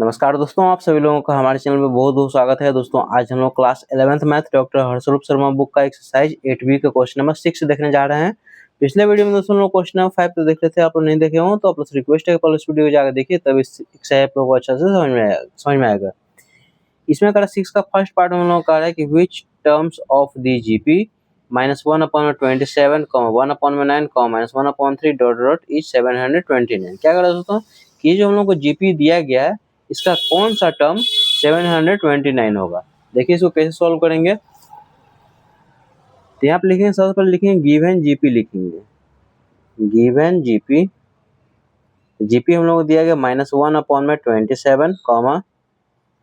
नमस्कार दोस्तों, आप सभी लोगों का हमारे चैनल में बहुत-बहुत स्वागत है। दोस्तों आज हम लोग class 11th math doctor Harshroop Sharma book का एक्सरसाइज 8बी का क्वेश्चन नंबर 6 देखने जा रहे हैं। पिछले वीडियो में दोस्तों हम लोग क्वेश्चन नंबर 5 तो देख रहे थे, आप लोग नहीं देखे हो तो आप लोग से रिक्वेस्ट है कि पहले इस वीडियो को जाकर देखिए, तब इस एक्सरसाइज आप लोगों को अच्छे से समझ में आएगा। इसमें अगर 6 का फर्स्ट पार्ट में हम लोग कह रहा है कि which terms of the GP -1/27, 1/9, -1/3 ... is 729। क्या कर रहा है दोस्तों कि जो हम लोग को जीपी दिया गया है इसका कौन सा टर्म 729 होगा। देखिए इसको कैसे सॉल्व करेंगे। तो यहाँ पे लिखेंगे, सबसे पहले लिखेंगे गिवन जीपी, लिखेंगे गिवन जीपी। जीपी हम लोग को दिया गया -1/27,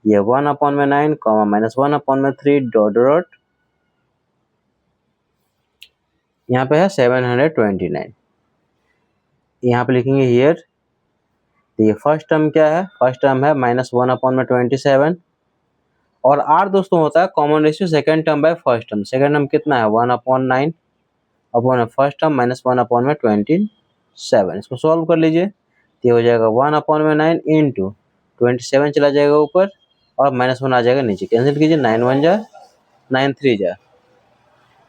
ये 1/9, -1/3 ... यहाँ पे है 729। यहाँ पे लिखेंगे हियर। तो ये फर्स्ट टर्म क्या है, फर्स्ट टर्म है -1/27 और r दोस्तों होता है common ratio second term by first term. Second term कितना है 1/9 अपॉन फर्स्ट टर्म -1/27। इसको सॉल्व कर लीजिए तो ये हो जाएगा 1/9 इंटू 27 चला जाएगा ऊपर और -1 आ जाएगा नीचे, कैंसिल कीजिए, 9 1 जा 9 3 जा।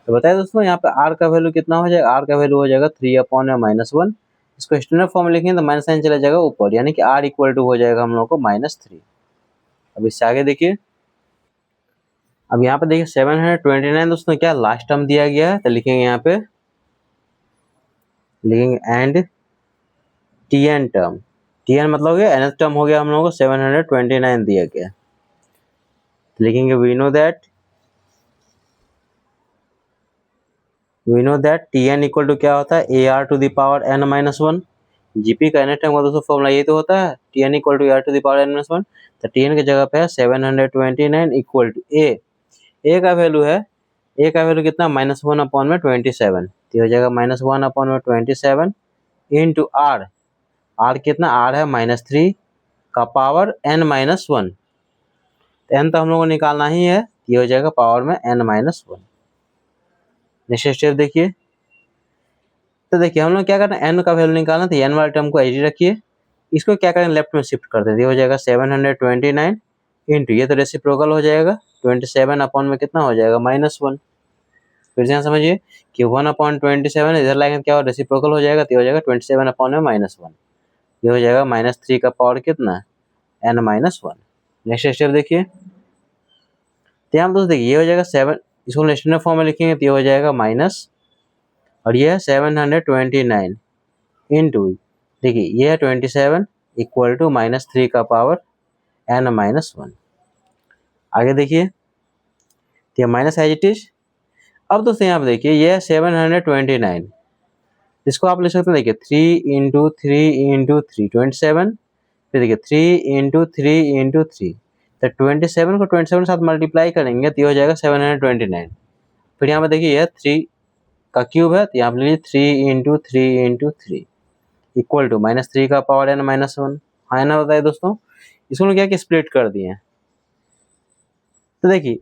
तो बताइए दोस्तों यहाँ पे r का वैल्यू कितना हो जाएगा, r का वैल्यू हो जाएगा 3/1। इसको स्टैंडर्ड फॉर्म में लिखेंगे तो माइनस साइन चला जाएगा ऊपर, यानी कि r इक्वल टू हो जाएगा हम लोग को -3। अब इससे आगे देखिए, अब यहाँ पे देखिए 729 दोस्तों क्या लास्ट टर्म दिया गया है, तो लिखेंगे यहाँ पे लिखेंगे एंड tn टर्म। tn मतलब हो गया nth टर्म हो गया हम लोगों को 729 दिया गया, तो लिखेंगे we know that tn equal to क्या होता है ar to the power n-1। GP का nth टर्म का दोस्तों फॉर्मूला ये तो होता है tn equal to ar to the power n-1। तो tn की जगह पे है 729 इक्वल टू a का वैल्यू है, a का वैल्यू कितना -1/27, तो हो जाएगा -1/27 इंटू r कितना, r है -3 का पावर n-1। तो n तो हम लोग को निकालना ही है, ये हो जाएगा पावर में n-1। नेक्स्ट स्टेप देखिए, तो देखिए हम लोग क्या करना है, n का वैल्यू निकालना, तो n वाले टर्म को ऐसे रखिए, इसको क्या करें लेफ्ट में शिफ्ट कर देते, हो जाएगा 729 इंटू ये तो रेसिप्रोकल हो जाएगा 27 अपॉन में कितना हो जाएगा -1। फिर से यहाँ समझिए कि 1/27 इधर लाएंगे क्या हो रेसिप्रोकल हो जाएगा, तो हो जाएगा 27 अपॉन में -1, ये हो जाएगा -3 का पावर कितना n-1। नेक्स्ट स्टेप देखिए, तो यहाँ दोस्तों देखिए ये हो जाएगा 7, इसको स्टैंडर्ड फॉर्म में लिखेंगे तो ये हो जाएगा माइनस और ये है 729 इंटू देखिए ये है 27 इक्वल टू -3 का पावर n-1। आगे देखिए तो ये माइनस एज इट इज। अब दोस्तों यहाँ पे देखिए ये है 729, इसको आप लिख सकते हैं देखिए 3 इंटू 3 27, फिर देखिए 3 इंटू 3 तो 27 को 27 के साथ मल्टीप्लाई करेंगे तो ये हो जाएगा 729। फिर यहाँ पे देखिए यह 3 का क्यूब है, तो यहाँ पे लीजिए 3 इंटू 3 इक्वल टू -3 का पावर n-1। हाँ ना, बताइए दोस्तों, इसको क्या कि स्प्लिट कर दिए हैं। तो देखिए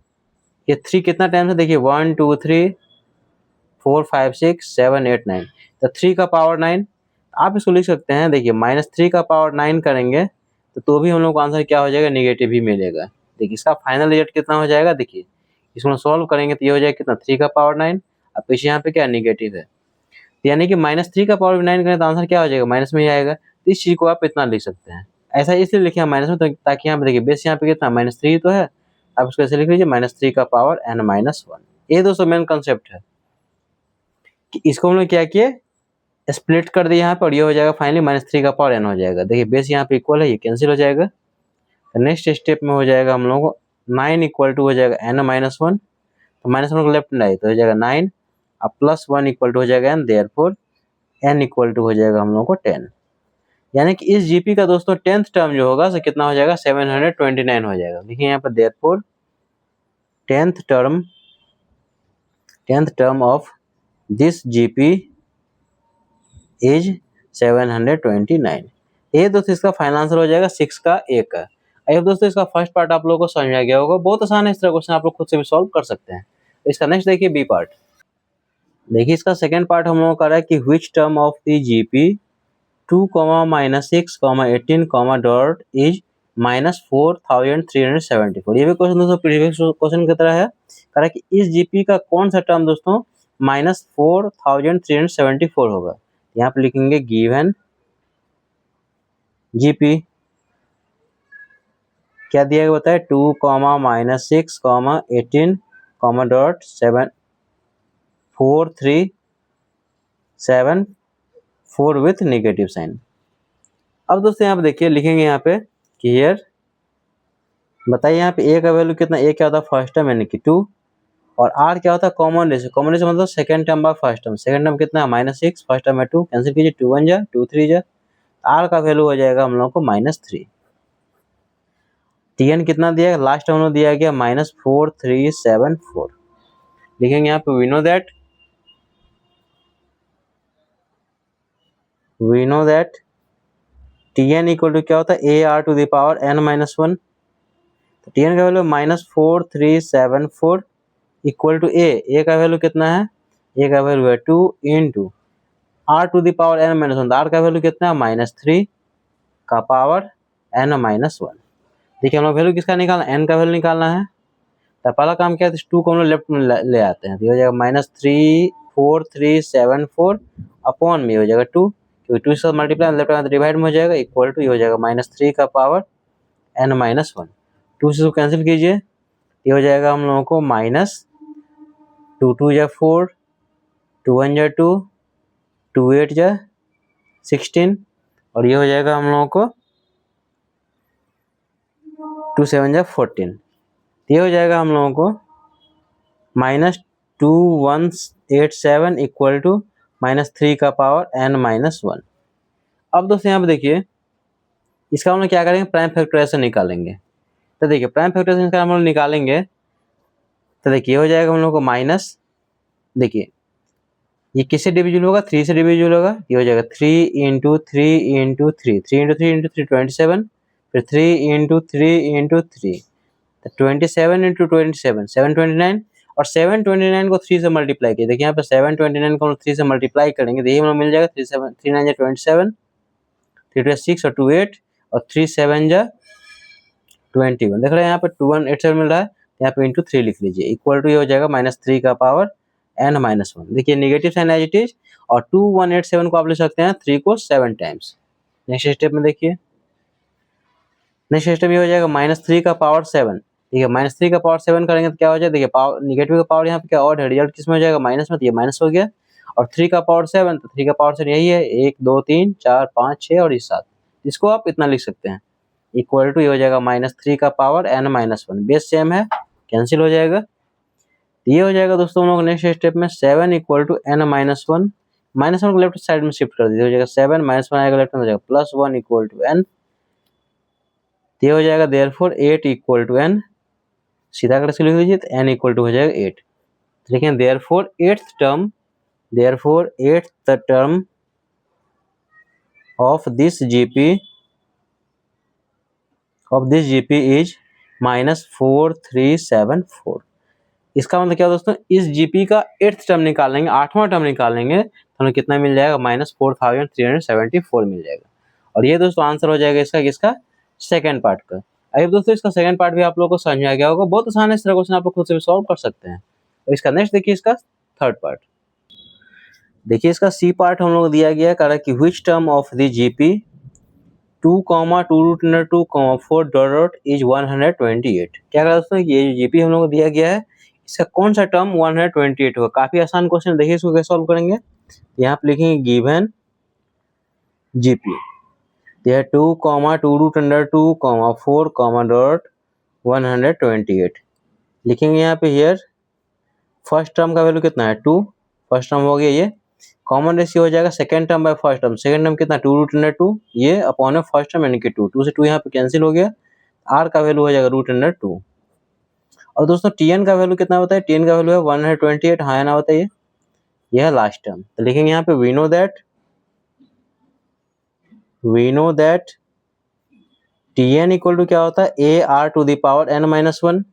ये 3 कितना टाइम से, देखिए 1 2 3 4 5 6 7 8 9, तो 3 का पावर 9 आप इसको लिख सकते हैं। देखिए -3 का पावर 9 करेंगे तो भी हम लोग को आंसर क्या हो जाएगा, नेगेटिव ही मिलेगा। देखिए इसका फाइनल रिजल्ट कितना हो जाएगा, देखिए इसको सॉल्व करेंगे तो ये हो जाएगा कितना 3 का पावर 9, अब पीछे यहाँ पे क्या नेगेटिव है, यानी कि -3 का पावर 9 करें तो आंसर क्या हो जाएगा, माइनस में ही आएगा। तो इस चीज को आप इतना लिख सकते हैं, ऐसा इसलिए लिखे माइनस में ताकि यहाँ पे देखिए बेस यहाँ पे कितना -3 तो है, आप इसको ऐसे लिख लीजिए -3 का पावर n-1। ये दोस्तों मेन कंसेप्ट है कि इसको हम लोग क्या किए, स्प्लिट कर दिए यहाँ पर और ये हो जाएगा फाइनली -3 का पावर n हो जाएगा। देखिए बेस यहाँ पे इक्वल है, ये कैंसिल हो जाएगा। तो नेक्स्ट स्टेप में हो जाएगा हम लोगों को 9 इक्वल टू हो जाएगा n-1, तो -1 को लेफ्ट में तो हो जाएगा 9 अब +1 इक्वल टू हो जाएगा n, therefore n equal to हो जाएगा हम लोग को 10। यानी कि इस जीपी का दोस्तों 10th टर्म जो होगा तो कितना हो जाएगा 729 हो जाएगा। देखिए यहाँ पर therefore 10th term of this GP is 729। ये दोस्तों इसका फाइनल आंसर हो जाएगा 6 का A का। आई होप दोस्तों इसका फर्स्ट पार्ट आप लोगों को समझ में आ गया होगा, बहुत आसान है, इस तरह क्वेश्चन आप लोग खुद से भी सॉल्व कर सकते हैं। इसका नेक्स्ट देखिए बी पार्ट। देखिए इसका सेकंड पार्ट हम लोगों को कर रहा है कि which term of the GP 2, -6, 18, ... is -4374। ये भी क्वेश्चन दोस्तों प्रीवियस क्वेश्चन की तरह है, कह रहा है कि इस जीपी का कौन सा टर्म दोस्तों -4374 होगा। यहाँ पे लिखेंगे गिवन जीपी क्या दिया गया बताए 2, -6, 18, डॉट 7 4 3 7 4 विथ नेगेटिव साइन। अब दोस्तों यहाँ पे देखिए लिखेंगे यहाँ पे कि हियर बताइए यहाँ पे ए का वैल्यू कितना, ए क्या होता है फर्स्ट टर्म यानी कि 2, और आर क्या होता है कॉमन रेशियो, कॉमन रेशियो मतलब second term by first term, second term कितना है -6, फर्स्ट टर्म है 2, कैंसिल कीजिए 2 1 जा 2 3 जा, आर का वैल्यू हो जाएगा हम लोग को -3। टीएन कितना दिया है लास्ट हम लोग दिया गया -4374। लिखेंगे यहाँ पे we know that TN equal to क्या होता है A R to the power n-1। तो टीएन का वैल्यू -4374 इक्वल टू ए का वैल्यू कितना है, ए का वैल्यू है 2 into R to the power n-1, R का वैल्यू कितना है -3 का पावर n-1। देखिए हम लोग वैल्यू किसका निकालना है, n का वैल्यू निकालना है। तो पहला काम क्या है 2 को हम लोग लेफ्ट में ले आते हैं, तो हो जाएगा -4374 अपॉन में हो जाएगा 2, क्योंकि 2 से मल्टीप्लाई लेफ्ट में डिवाइड में हो जाएगा, इक्वल टू ये हो जाएगा -3 का पावर n-1। 2 से कैंसिल कीजिए, ये हो जाएगा हम लोगों को -2 2 जा 4, 2 1 जा 2, 2 8 जा 16, और ये हो जाएगा हम लोगों को 2 7 जा 14। ये हो जाएगा हम लोगों को -2187 इक्वल टू -3 का पावर n-1। अब दोस्तों यहाँ पे देखिए इसका हम लोग क्या करेंगे प्राइम फैक्टराइजेशन निकालेंगे। तो देखिए प्राइम फैक्टराइजेशन का हम लोग निकालेंगे, तो देखिए हो जाएगा हम लोग को माइनस, देखिए ये किससे डिविजिबल होगा 3 से डिविजिबल होगा, ये हो जाएगा 3 इंटू 3 इंटू 3, 3 इंटू 3 इंटू 3 27, फिर 3 इंटू 3 इंटू 3 तो 27 इंटू 27 729, और 729 को 3 से मल्टीप्लाई किया, देखिए यहाँ पे 729 को हम 3 से मल्टीप्लाई करेंगे तो ये हम लोग मिल जाएगा 3 7 3 9 27, 3 2 6 और 2 8 और 3 7 जा 21। देख रहे हैं यहाँ पे 2187 मिल रहा है, यहाँ पे इंटू 3 लिख लीजिए, इक्वल टू ये हो जाएगा -3 का पावर n-1। देखिए negative sign as it is, और 2187 को आप लिख सकते हैं 3 को 7 टाइम्स। नेक्स्ट स्टेप में देखिए, नेक्स्ट स्टेप ये हो जाएगा -3 का पावर 7, ठीक है -3 का पावर 7 करेंगे तो क्या हो जाएगा, देखिए पावर निगेटिव का पावर यहाँ पे क्या और है, रिजल्ट किस में हो जाएगा माइनस में, तो ये माइनस हो गया, और 3 का पावर 7, तो 3 का पावर 7 यही है 1 2 3 4 5 6 और ये 7, इसको आप इतना लिख सकते हैं, इक्वल टू ये हो जाएगा -3 का पावर n-1। बेस सेम है कैंसिल हो जाएगा, ये हो जाएगा दोस्तों हम लोग नेक्स्ट स्टेप में 7 इक्वल टू n-1, -1 को लेफ्ट साइड में शिफ्ट कर दीजिए, हो जाएगा 7 -1 आएगा लेफ्ट में हो जाएगा +1 इक्वल टू n, ये हो जाएगा देयरफॉर 8 इक्वल टू n, सीधा करके लिख लीजिए तो n इक्वल टू हो जाएगा 8। लेकिन therefore eighth term of this GP is -4374। इसका मतलब क्या दोस्तों, इस जीपी का एट्थ टर्म निकालेंगे, 8वां टर्म निकालेंगे तो हमें कितना मिल जाएगा -4374 मिल जाएगा। और ये दोस्तों आंसर हो जाएगा इसका सेकंड पार्ट का। अब दोस्तों इसका सेकंड पार्ट भी आप लोगों को समझ में आ गया होगा, बहुत आसान है, इस तरह क्वेश्चन आप लोग खुद से भी सॉल्व कर सकते हैं। और इसका नेक्स्ट देखिए इसका थर्ड पार्ट, देखिए इसका सी पार्ट हम लोग दिया गया है कि which term of the GP 2, 2√2, 4 dot is 128। क्या करा दोस्तों, ये जो जीपी हम लोग को दिया गया है इसका कौन सा टर्म 128 होगा। काफी आसान क्वेश्चन, देखिए इसको कैसे सॉल्व करेंगे। यहाँ पे लिखेंगे गिवन जीपी, यह 2, 2√2, 4 डॉट 128 लिखेंगे। यहाँ पे हियर फर्स्ट टर्म का वैल्यू कितना है 2, फर्स्ट टर्म हो गया, ये कॉमन रेशियो हो जाएगा second term by first term, second term कितना 2√2, ये अपॉन में फर्स्ट टर्म यानी कि 2, 2 से 2 यहाँ पे कैंसिल हो गया, आर का वैल्यू हो जाएगा √2। और दोस्तों टीएन का वैल्यू कितना होता है, टीएन का वैल्यू है 128, हाँ है ना बताइए, यह है लास्ट टर्म। तो लिखेंगे यहाँ पे we know that TN equal to क्या होता है A R to the power n-1।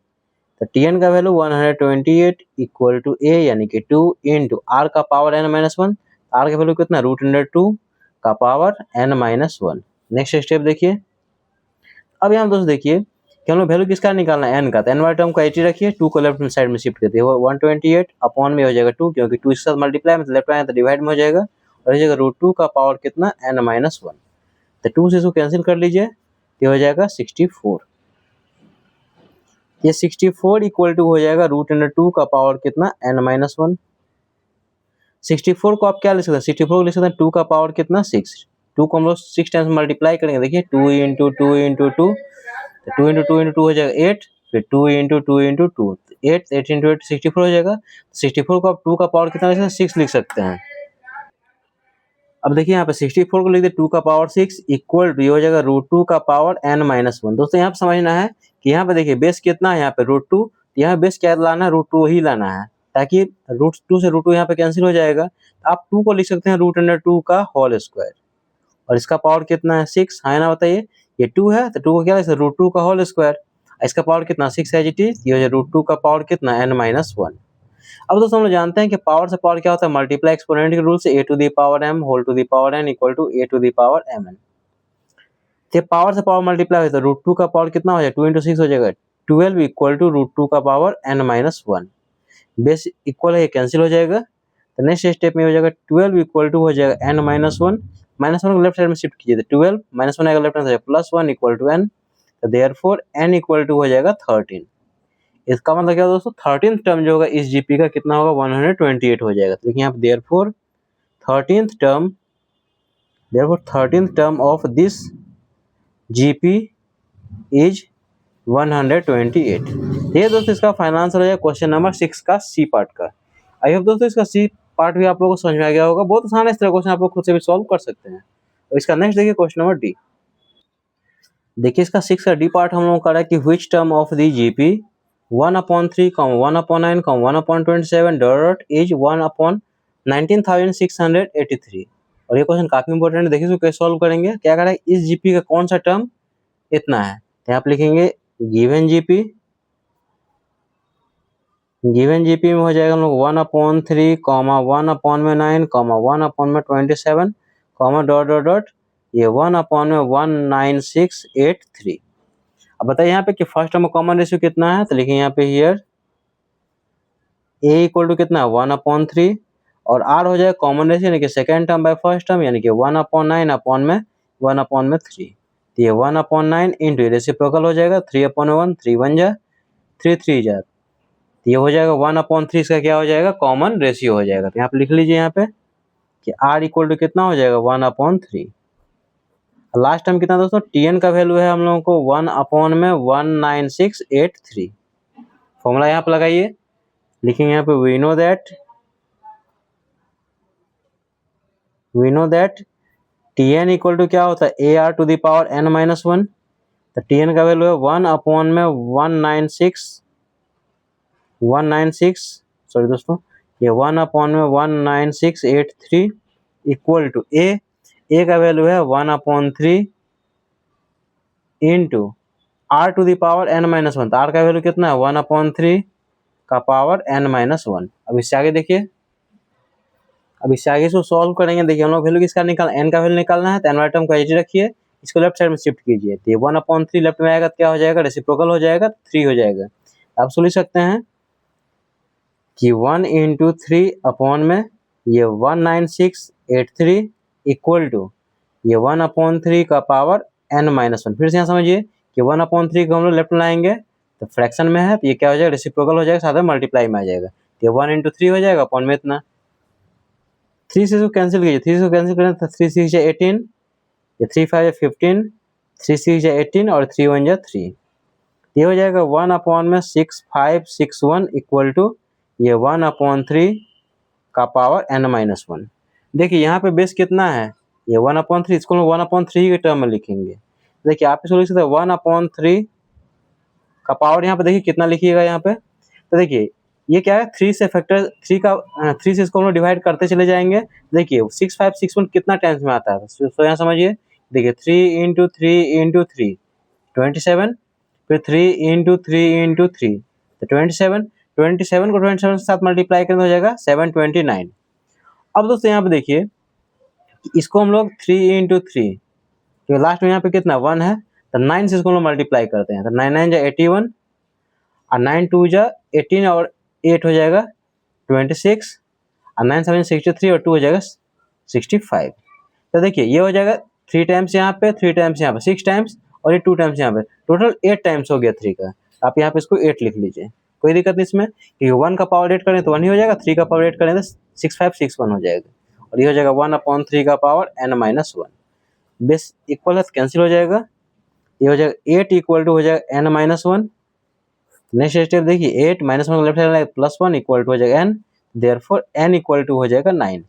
तो टीएन का वैल्यू 128 इक्वल टू ए यानी कि 2 इंटू आर का पावर n-1, आर का वैल्यू कितना √2 का पावर n-1। नेक्स्ट स्टेप देखिए, अब यहाँ दोस्तों देखिए कि हम लोग वैल्यू किसका निकालना है, n का, तो n वाले टर्म को 80 रखिए, 2 को लेफ्ट साइड में शिफ्ट करते हैं, 128 अपॉन में हो जाएगा 2, क्योंकि 2 इसके साथ मल्टीप्लाई मतलब लेफ्ट आए तो डिवाइड में हो जाएगा, और हो जाएगा √2 का पावर कितना, n-1, तो 2 से इसको कैंसिल कर लीजिए, ये हो जाएगा 64। ये 64 इक्वल टू हो जाएगा √2 का पावर कितना, n-1। 64 को आप क्या लिख सकते हैं, 64 को लिख सकते हैं 2 का पावर कितना, 6। 2 को हम लोग 6 टाइम्स मल्टीप्लाई करेंगे, देखिए 2 × 2 × 2, तो 2 × 2 × 2 हो जाएगा 8, फिर 2 × 2 × 2, 8 × 8 64 हो जाएगा। 64 को आप 2 का पावर कितना लिख सकते हैं, 6 लिख सकते हैं। अब देखिए यहाँ पे 64 को लिख दे 2 का पावर 6 इक्वल टू, ये हो जाएगा √2 का पावर n-1। दोस्तों यहाँ पे समझना है कि यहाँ पे देखिए बेस कितना है, यहाँ पे √2, यहाँ बेस क्या लाना है, √2 ही लाना है, ताकि √2 से √2 यहाँ पे कैंसिल हो जाएगा। आप 2 को लिख सकते हैं √2 का होल स्क्वायर, और इसका पावर कितना है, 6 है ना, बताइए। ये 2 है तो 2 को क्या लिख सकते हैं, √2 का होल स्क्वायर, इसका पावर कितना, 6 है जी, ये हो जाएगा √2 का पावर कितना, n-1। अब दोस्तों हम लोग जानते हैं कि पावर से पावर क्या होता है, मल्टीप्लाई एक्सपोनेंट के रूल से, a to the power m whole to the power n equal to a to the power mn। तो पावर से पावर मल्टीप्लाई होता है, √2 का पावर कितना हो जाएगा, 2 × 6 हो जाएगा 12 इक्वल टू √2 का पावर n-1। बेस इक्वल है, कैंसिल हो जाएगा, तो नेक्स्ट स्टेप में हो जाएगा 12 इक्वल टू हो जाएगा n-1, -1 को लेफ्ट साइड में शिफ्ट कीजिए, तो 12 -1 आएगा left side, +1 equal to n, तो देयरफॉर n इक्वल टू हो जाएगा 13। इसका मतलब क्या दोस्तों, 13th टर्म जो होगा इस जीपी का कितना होगा, 128 हो जाएगा। तो देखिए यहाँ पे therefore 13th term of this GP is 128। ये दोस्तों इसका फाइनल आंसर हो जाएगा क्वेश्चन नंबर 6 का सी पार्ट का। आई होप दोस्तों इसका सी पार्ट भी आप लोगों को समझ में आ गया होगा। बहुत आसान है, इस तरह क्वेश्चन आप लोग खुद से भी सॉल्व कर सकते हैं। और इसका नेक्स्ट देखिए क्वेश्चन नंबर डी। देखिए इसका 6 का डी पार्ट हम लोग कर रहा है कि which term of the GP 1/3, 1/9, 1/27 dot is 1/19,683। और ये क्वेश्चन काफी इंपॉर्टेंट है, देखिए इसको कैसे सॉल्व करेंगे। क्या करें, इस जीपी का कौन सा टर्म इतना है, तो आप लिखेंगे गिवन जीपी में हो जाएगा हम लोग 1/3, 1/9, 1/27, डॉट डॉट डॉट ये 1/19,683। अब बताइए यहाँ पे कि फर्स्ट टर्म कॉमन रेशियो कितना है, तो लिखिए यहाँ पे हियर a इक्वल टू कितना है 1/3, और r हो जाएगा कॉमन रेशियो यानी कि second term by first term, यानी कि 1/9 अपॉन में 1/3। तो ये 1/9 इंटू रेसिप्रोकल हो जाएगा 3/1, 3 1 जा 3 3 जा, तो ये हो जाएगा 1/3, इसका क्या हो जाएगा, कॉमन रेशियो हो जाएगा। तो यहाँ पे लिख लीजिए यहाँ पे कि r इक्वल टू कितना हो जाएगा 1/3। लास्ट टाइम कितना दोस्तों, tn का वैल्यू है हम लोगों को 1/19,683। फॉर्मूला यहाँ पे लगाइए, लिखेंगे यहाँ पे we know that tn equal to क्या होता है, ar to the power n-1। तो tn का वैल्यू है 1/196 सॉरी दोस्तों, ये 1/19683 इक्वल टू a का वैल्यू है 1/3 into r to the power n-1। तो r का वैल्यू कितना है 1/3 का पावर n-1। अब इससे आगे देखिए, अब इससे आगे इसको सॉल्व करेंगे। देखिए हम लोग वैल्यू किसका निकालना, n का वैल्यू निकालना है, तो n वाले टर्म को एच रखिए, इसको लेफ्ट साइड में शिफ्ट कीजिए, तो 1/3 लेफ्ट में आएगा तो क्या हो जाएगा, रेसिप्रोकल हो जाएगा 3 हो जाएगा। आप सोच सकते हैं कि 1 × 3 अपॉन में ये 19683 इक्वल टू ये 1/3 का पावर n-1। फिर से यहाँ समझिए कि 1/3 को हम लोग लेफ्ट में लाएंगे तो फ्रैक्शन में है, तो ये क्या हो जाएगा, रेसिप्रोकल हो जाएगा, साथ में मल्टीप्लाई में आ जाएगा, तो ये 1 × 3 हो जाएगा अपॉन में इतना। 3 से इसको कैंसिल कीजिए, 3 से कैंसिल करें तो 3 6 जा 18, ये 3 5 जा 15, 3 6 जा 18 और 3 1 जा 3, ये हो जाएगा 1/6561 इक्वल टू ये 1/3 का पावर n-1। देखिए यहाँ पे बेस कितना है, ये 1/3, इसको हम 1/3 के टर्म में लिखेंगे। देखिए आप इसको लिख सकते हैं 1/3 का पावर, यहाँ पे देखिए कितना लिखिएगा यहाँ पे, तो देखिए ये क्या है, 3 से फैक्टर 3 से इसको हम लोग डिवाइड करते चले जाएंगे। देखिए 6561 कितना टाइम्स में आता है, तो यहाँ समझिए, देखिए 3 × 3 × 3 27, फिर 3 × 3 × 3 तो 27 को 27 के साथ मल्टीप्लाई करना हो जाएगा 729। अब दोस्तों यहाँ पे देखिए इसको हम लोग 3 × 3, तो लास्ट में यहाँ पे कितना 1 है, तो 9 से इसको हम मल्टीप्लाई करते हैं, तो 9 9 जा 81 और 9 2 जा 18 और 8 हो जाएगा 26 और 9 7 63 और 2 हो जाएगा 65। तो देखिए ये हो जाएगा 3 टाइम्स यहाँ पे, 3 टाइम्स यहाँ पे, 6 टाइम्स और ये 2 टाइम्स यहाँ पे, टोटल 8 टाइम्स हो गया 3 का। आप यहाँ पे इसको 8 लिख लीजिए, कोई दिक्कत नहीं इसमें, क्योंकि 1 का पावर 8 करें तो 1 ही हो जाएगा, 3 का पावर 8 करें तो 6561 हो जाएगा, और ये हो जाएगा 1/3 का पावर n-1। बेस इक्वल है तो कैंसिल हो जाएगा, ये हो जाएगा 8 इक्वल टू हो जाएगा n-1। नेक्स्ट स्टेप देखिए 8 -1 को लेफ्ट साइड +1 इक्वल टू हो जाएगा n, therefore n equal to हो जाएगा 9।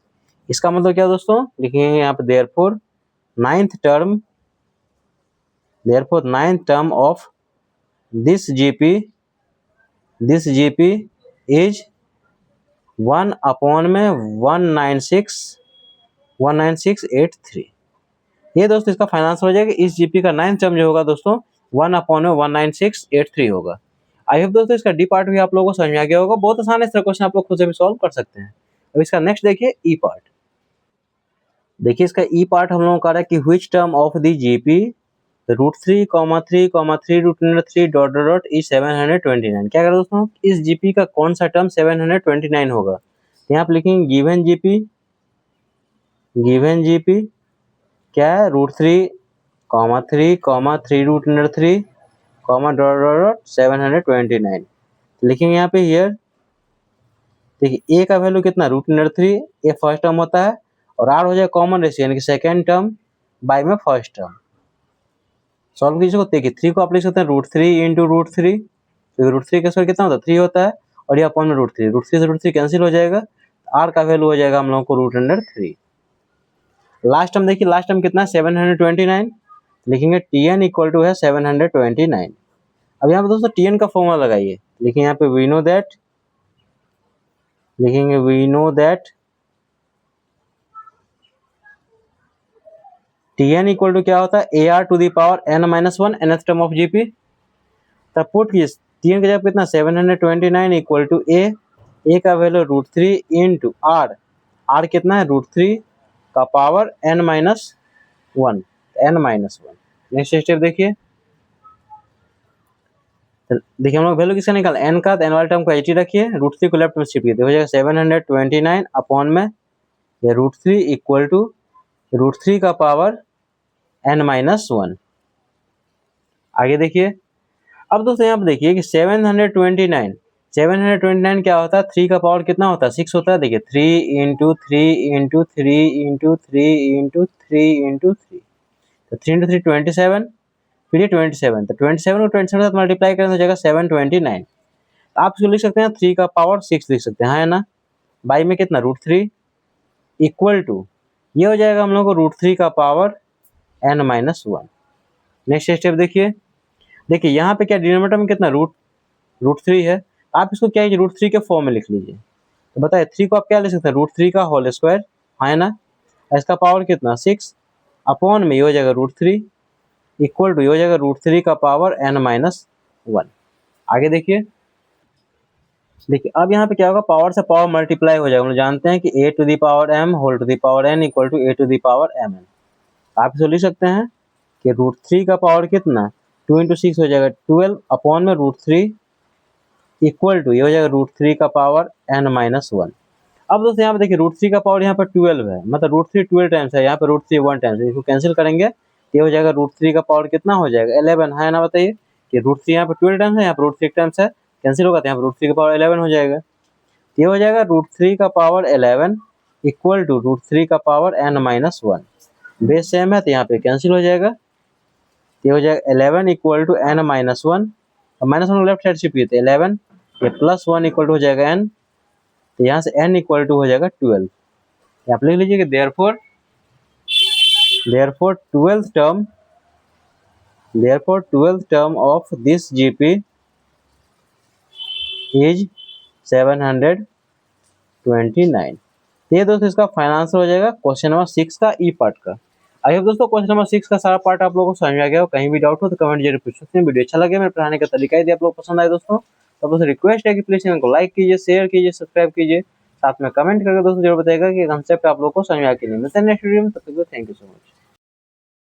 इसका मतलब क्या दोस्तों, लिखेंगे यहाँ पे therefore ninth term of this GP is 1/19683। ये दोस्तों इसका फाइनेंस हो जाएगा, इस जीपी का 9th टर्म जो होगा दोस्तों 1/19683 होगा। आई होप दोस्तों इसका डी पार्ट भी आप लोगों को समझ में आ गया होगा, बहुत आसान है, इस तरह क्वेश्चन आप लोग खुद से भी सॉल्व कर सकते हैं। अब इसका नेक्स्ट देखिए ई पार्ट। देखिए इसका ई पार्ट हम लोगों को आ रहा है कि which term of the GP √3, 3 dot dot dot is 729। क्या करें दोस्तों, इस जीपी का कौन सा टर्म 729 होगा, यहाँ पे लिखेंगे गिवन जीपी क्या है √3, 3, डॉट डॉट 729 लिखेंगे यहाँ पे हियर। देखिए ए का वैल्यू कितना √3, ए फर्स्ट टर्म होता है, और आर हो जाए कॉमन रेशियो यानी कि सेकेंड टर्म बाय में फर्स्ट टर्म। सॉल्व कीजिए तो देखिए 3 को आप लिख सकते हैं √3 इंटू √3, तो √3 का स्क्वायर कितना होता है 3 होता है, और ये अपॉन में √3 से √3 कैंसिल हो जाएगा, आर का वैल्यू हो जाएगा हम लोगों को √3। लास्ट टर्म देखिए, लास्ट टर्म कितना है 729, लिखेंगे Tn इक्वल टू है 729। अब यहाँ पे दोस्तों Tn का फॉर्मूला लगाइए, लिखेंगे यहाँ पे we know that Tn equal to क्या होता है AR to the power n-1 nth term of GP. तब पुट कीजिए Tn की जगह कितना 729 इक्वल टू ए का वैल्यू √3 इंटू आर कितना है √3 का पावर n-1। नेक्स्ट स्टेप देखिए, हम लोग वैल्यू किसका निकाल n का, n वाले टर्म को एच रखिए, √3 को लेफ्ट में शिफ्ट कीजिए, हो जाएगा 729 अपॉन में ये √3 इक्वल टू √3 का पावर n-1। आगे देखिए, अब दोस्तों यहाँ पे देखिए कि 729 क्या होता है, 3 का पावर कितना होता है 6 होता है। देखिए 3 into 3 into 3 into 3 into 3 into 3, तो 3 इंटू 3 27, फिर ये 27, तो 27 को 27 के साथ मल्टीप्लाई करें तो जाएगा 729। आप इसको लिख सकते हैं 3 का पावर 6 लिख सकते हैं, है ना, बाई में कितना √3 इक्वल टू ये हो जाएगा हम लोग को √3 का पावर n-1। नेक्स्ट स्टेप देखिए, यहाँ पे क्या डिनोमिनेटर में कितना √3 है, आप इसको क्या √3 के फॉर्म में लिख लीजिए। तो बताइए 3 को आप क्या लिख सकते हैं √3 का होल स्क्वायर, है ना, इसका पावर कितना 6 अपॉन में ये हो जाएगा √3 इक्वल टू ये हो जाएगा √3 का पावर n-1। आगे देखिए अब यहाँ पे क्या होगा, पावर से पावर मल्टीप्लाई हो जाएगा। हम लोग जानते हैं कि a to the power m whole to the power n equal to a to the power mn। आप इसको लिख सकते हैं कि √3 का पावर कितना 2 इंटू 6 हो जाएगा 12 अपॉन में √3 इक्वल टू ये हो जाएगा √3 का पावर n-1। अब दोस्तों यहाँ पे देखिए √3 का पावर यहाँ पर 12 है, मतलब √3 12 टाइम्स है, यहाँ पे √3 1 टाइम्स है, इसको कैंसिल करेंगे ये हो जाएगा √3 का पावर कितना हो जाएगा 11, है ना, बताइए कि √3 यहाँ पे 12 टाइम्स है, यहाँ पे √3 टाइम्स है, कैंसिल होगा तो यहाँ पे √3 का पावर 11 हो जाएगा। ये हो जाएगा √3 का पावर 11 इक्वल टू √3 का पावर n-1। बेस सेम है तो यहाँ पे कैंसिल हो जाएगा, ये हो जाएगा 11 इक्वल टू n-1, और -1 लेफ्ट साइड शिफ्ट किए 11, ये +1 इक्वल टू हो जाएगा n, तो यहाँ से n इक्वल टू हो जाएगा 12। आप लिख लीजिए कि therefore 12th term of this GP is 729। ये दोस्तों इसका फाइनेंसर हो जाएगा क्वेश्चन नंबर 6 का ई पार्ट का। आई होप दोस्तों क्वेश्चन नंबर 6 का सारा पार्ट आप लोगों को समझ में आ गया हो। कहीं भी डाउट हो तो कमेंट जरूर पूछ सकते हैं। वीडियो अच्छा लगे, मेरे पढ़ाने का तरीका यदि आप लोग पसंद आए दोस्तों तो दोस्तों रिक्वेस्ट है कि प्लीज चैनल को लाइक कीजिए, शेयर कीजिए, सब्सक्राइब कीजिए, साथ में कमेंट करके दोस्तों जरूर बताइएगा कि कंसेप्ट आप लोग को समझ में आ कि नहीं। मिलते हैं नेक्स्ट वीडियो में, तब तक थैंक यू सो मच।